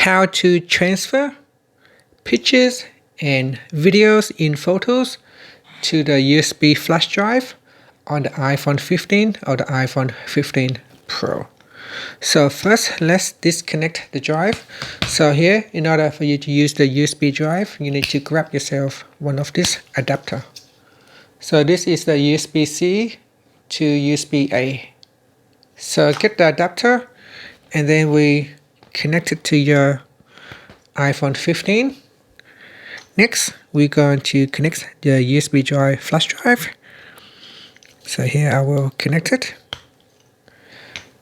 how to transfer pictures and videos in photos to the USB flash drive on the iPhone 15 or the iPhone 15 Pro. So first, let's disconnect the drive. So here, in order for you to use the USB drive, you need to grab yourself one of this adapter. So this is the USBC to USBA. So get the adapter and then we connect it to your iPhone 15. Next, we're going to connect the USB drive flash drive. So here I will connect it.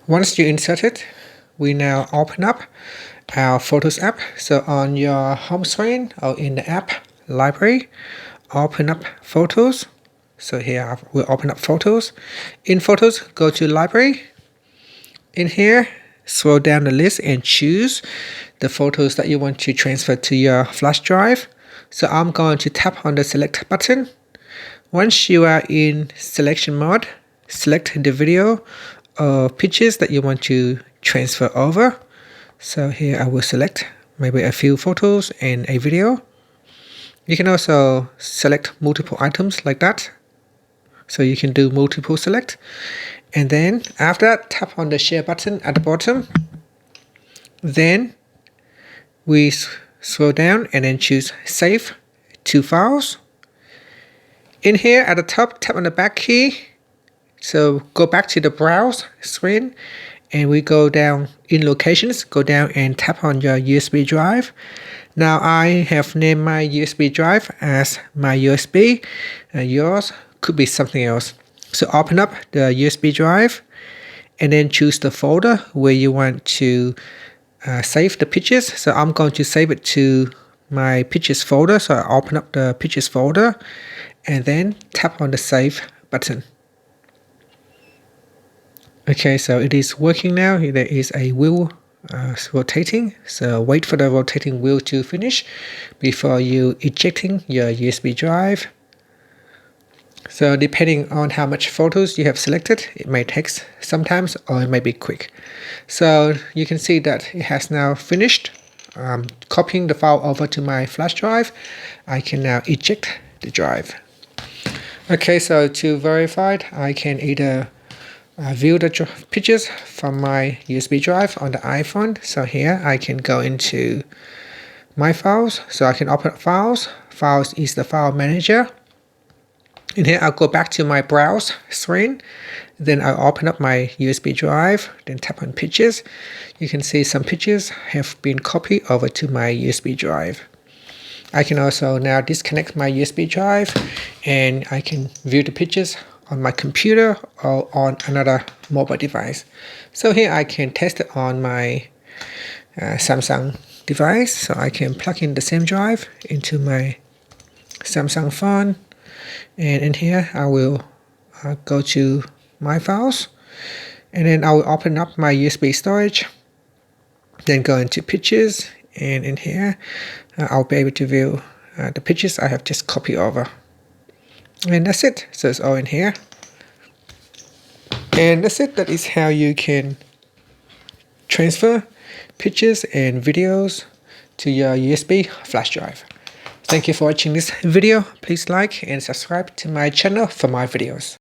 Once you insert it, we now open up our Photos app. So on your home screen or in the app library, open up Photos. So here we'll open up Photos. In Photos, go to Library. In here, scroll down the list and choose the photos that you want to transfer to your flash drive. So I'm going to tap on the Select button. Once you are in selection mode, select the video or pictures that you want to transfer over. So here I will select maybe a few photos and a video. You can also select multiple items like that. So you can do multiple select. And then after that, tap on the share button at the bottom. Then we scroll down and then choose save to files. In here at the top, tap on the back key. So go back to the browse screen and we go down in locations, go down and tap on your USB drive. Now I have named my USB drive as my USB. Yours could be something else. So open up the USB drive and then choose the folder where you want to save the pictures. So I'm going to save it to my pictures folder. So I open up the pictures folder and then tap on the save button. Okay, so it is working now. There is a wheel rotating. So wait for the rotating wheel to finish before you ejecting your USB drive. So depending on how much photos you have selected, it may take sometimes or it may be quick. So you can see that it has now finished copying the file over to my flash drive. I can now eject the drive. Okay, so to verify it, I can either view the pictures from my USB drive on the iPhone. So here I can go into my files. So I can open up files. Files is the file manager. In here, I'll go back to my browse screen. Then I'll open up my USB drive, then tap on pictures. You can see some pictures have been copied over to my USB drive. I can also now disconnect my USB drive and I can view the pictures on my computer or on another mobile device. So here I can test it on my Samsung device. So I can plug in the same drive into my Samsung phone. And in here, I will go to my files and then I will open up my USB storage, then go into pictures, and in here, I'll be able to view the pictures I have just copied over. And that's it. So it's all in here. And that's it. That is how you can transfer pictures and videos to your USB flash drive. Thank you for watching this video. Please like and subscribe to my channel for more videos.